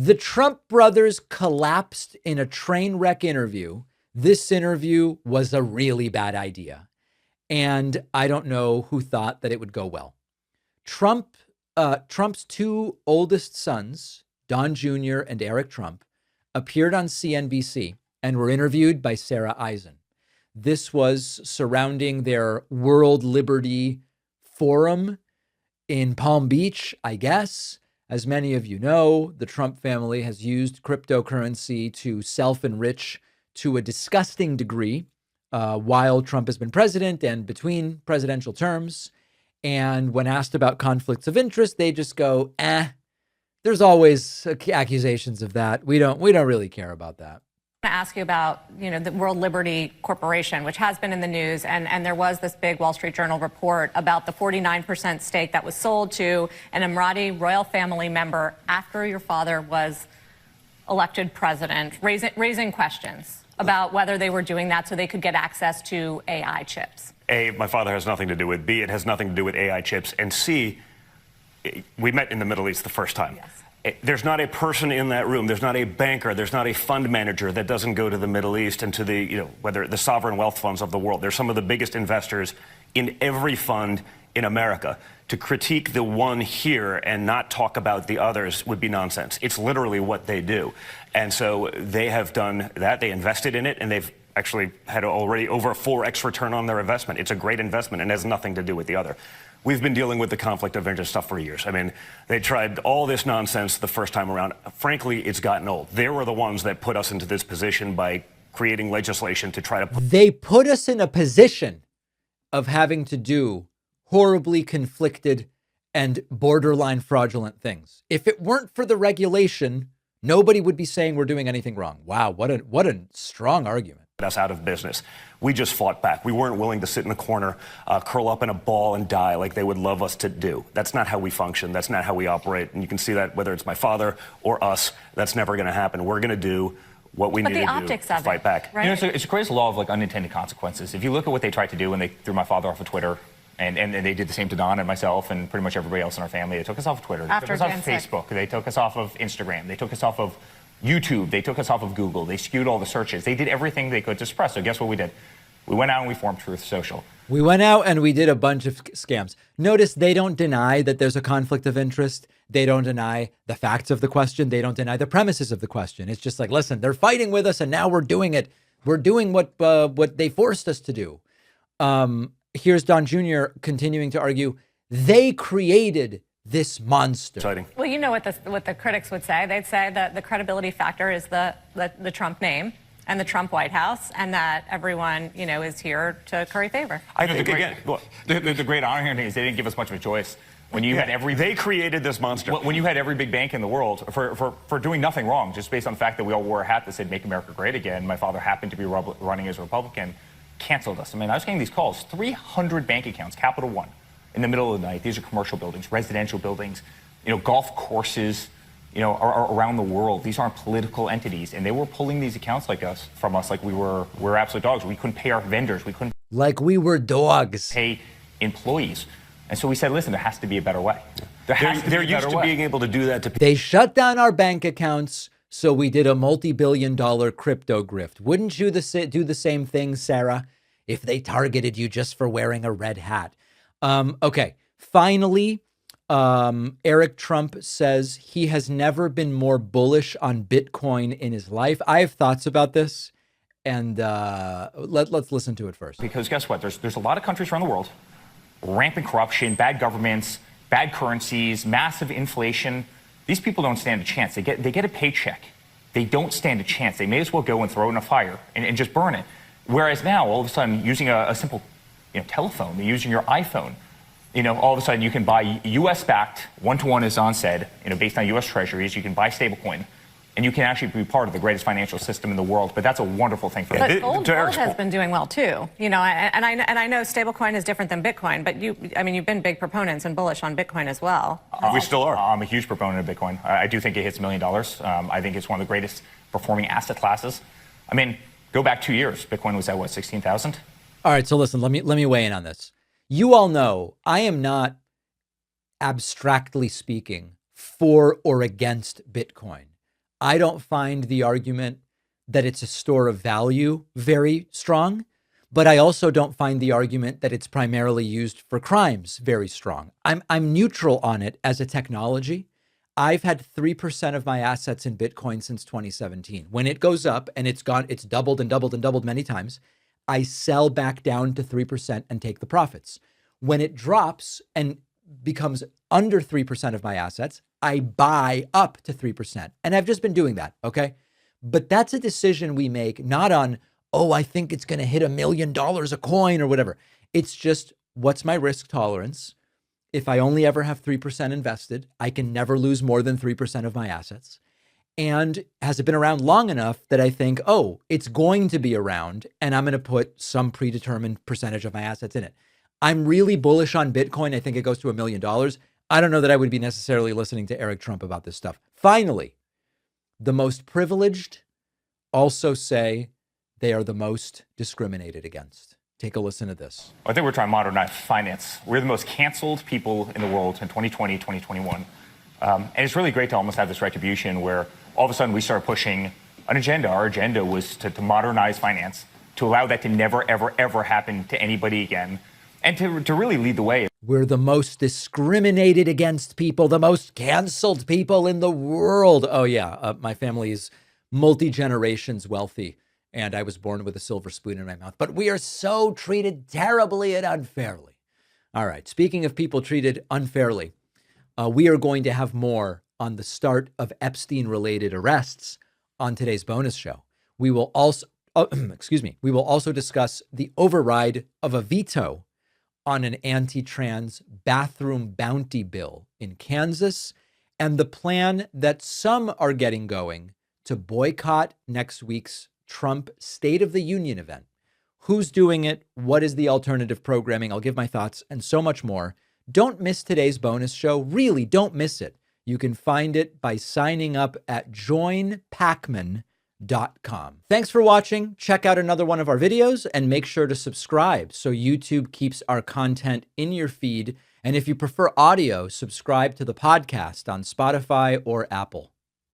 The Trump brothers collapsed in a train wreck interview. This interview was a really bad idea. And I don't know who thought that it would go well. Trump's two oldest sons, Don Jr. and Eric Trump, appeared on CNBC and were interviewed by Sarah Eisen. This was surrounding their World Liberty Forum in Palm Beach, I guess. As many of you know, the Trump family has used cryptocurrency to self-enrich to a disgusting degree while Trump has been president and between presidential terms. And when asked about conflicts of interest, they just go, there's always accusations of that. We don't really care about that. I want to ask you about, the World Liberty Corporation, which has been in the news, and there was this big Wall Street Journal report about the 49% stake that was sold to an Emirati royal family member after your father was elected president, raising questions about whether they were doing that so they could get access to AI chips. A, my father has nothing to do with. B, it has nothing to do with AI chips. And C, we met in the Middle East the first time. Yes. There's not a person in that room, there's not a banker, there's not a fund manager that doesn't go to the Middle East and to the, whether the sovereign wealth funds of the world. They're some of the biggest investors in every fund in America. To critique the one here and not talk about the others would be nonsense. It's literally what they do. And so they have done that. They invested in it, and they've actually had already over a 4x return on their investment. It's a great investment and has nothing to do with the other. We've been dealing with the conflict of interest stuff for years. I mean, they tried all this nonsense the first time around. Frankly, it's gotten old. They were the ones that put us into this position by creating legislation to try to... They put us in a position of having to do horribly conflicted and borderline fraudulent things. If it weren't for the regulation, nobody would be saying we're doing anything wrong. Wow, what a strong argument. Us out of business. We just fought back. We weren't willing to sit in the corner, curl up in a ball and die like they would love us to do. That's not how we function. That's not how we operate. And you can see that whether it's my father or us, that's never going to happen. We're going to do what we need to do to fight back. Right? It's the greatest law of unintended consequences. If you look at what they tried to do when they threw my father off of Twitter, and they did the same to Don and myself and pretty much everybody else in our family. They took us off of Twitter. They took us off of Facebook. They took us off of Instagram. They took us off of YouTube. They took us off of Google. They skewed all the searches. They did everything they could to suppress. So guess what we did? We went out and we formed Truth Social. We went out and we did a bunch of scams. Notice they don't deny that there's a conflict of interest. They don't deny the facts of the question. They don't deny the premises of the question. It's just like, listen, they're fighting with us and now we're doing it. We're doing what they forced us to do. Here's Don Jr. continuing to argue they created this monster. Exciting. Well, you know what the critics would say. They'd say that the credibility factor is the Trump name and the Trump White House, and that everyone, is here to curry favor. I think the great irony here is they didn't give us much of a choice. When you had they created this monster. When you had every big bank in the world for doing nothing wrong, just based on the fact that we all wore a hat that said "Make America Great Again." My father happened to be running as a Republican. Canceled us. I mean, I was getting these calls, 300 bank accounts, Capital One, in the middle of the night. These are commercial buildings, residential buildings, golf courses, are around the world. These aren't political entities, and they were pulling these accounts from us like we were absolute dogs. We couldn't pay our vendors. We couldn't like we were dogs. Pay employees. And so we said, listen, there has to be a better way. They're used to being able to do that to people. They shut down our bank accounts. So we did a multi-billion-dollar crypto grift. Wouldn't you do the same thing, Sarah, if they targeted you just for wearing a red hat? Okay, finally, Eric Trump says he has never been more bullish on Bitcoin in his life. I have thoughts about this, and let's listen to it first. Because guess what? There's a lot of countries around the world, rampant corruption, bad governments, bad currencies, massive inflation. These people don't stand a chance. They get a paycheck. They don't stand a chance. They may as well go and throw it in a fire and just burn it. Whereas now, all of a sudden, using a simple telephone, using your iPhone, all of a sudden you can buy U.S.-backed, one-to-one, as Don said, based on U.S. treasuries. You can buy stablecoin, and you can actually be part of the greatest financial system in the world. But that's a wonderful thing for us. But gold has been doing well too, and I know stablecoin is different than Bitcoin, but you've been big proponents and bullish on Bitcoin as well. We still are. I'm a huge proponent of Bitcoin. I do think it hits $1 million. I think it's one of the greatest performing asset classes. I mean, go back 2 years. Bitcoin was at what, 16,000? All right, so listen, let me weigh in on this. You all know I am not, abstractly speaking, for or against Bitcoin. I don't find the argument that it's a store of value very strong, but I also don't find the argument that it's primarily used for crimes very strong. I'm neutral on it as a technology. I've had 3% of my assets in Bitcoin since 2017. When it goes up and it's doubled and doubled and doubled many times, I sell back down to 3% and take the profits. When it drops and becomes under 3% of my assets, I buy up to 3%. And I've just been doing that, okay? But that's a decision we make not on, oh, I think it's going to hit $1 million a coin or whatever. It's just, what's my risk tolerance? If I only ever have 3% invested, I can never lose more than 3% of my assets. And has it been around long enough that I think, oh, it's going to be around and I'm going to put some predetermined percentage of my assets in it. I'm really bullish on Bitcoin. I think it goes to $1 million. I don't know that I would be necessarily listening to Eric Trump about this stuff. Finally, the most privileged also say they are the most discriminated against. Take a listen to this. I think we're trying to modernize finance. We're the most canceled people in the world in 2020, 2021. And it's really great to almost have this retribution where all of a sudden we start pushing an agenda. Our agenda was to modernize finance, to allow that to never, ever, ever happen to anybody again, and to really lead the way. We're the most discriminated against people, the most canceled people in the world. Oh, yeah. My family is multi-generations wealthy, and I was born with a silver spoon in my mouth. But we are so treated terribly and unfairly. All right. Speaking of people treated unfairly, we are going to have more on the start of Epstein-related arrests on today's bonus show. We will also, we will also discuss the override of a veto on an anti-trans bathroom bounty bill in Kansas and the plan that some are getting going to boycott next week's Trump State of the Union event. Who's doing it? What is the alternative programming? I'll give my thoughts and so much more. Don't miss today's bonus show. Really, don't miss it. You can find it by signing up at joinpakman.com. Thanks for watching. Check out another one of our videos and make sure to subscribe so YouTube keeps our content in your feed. And if you prefer audio, subscribe to the podcast on Spotify or Apple.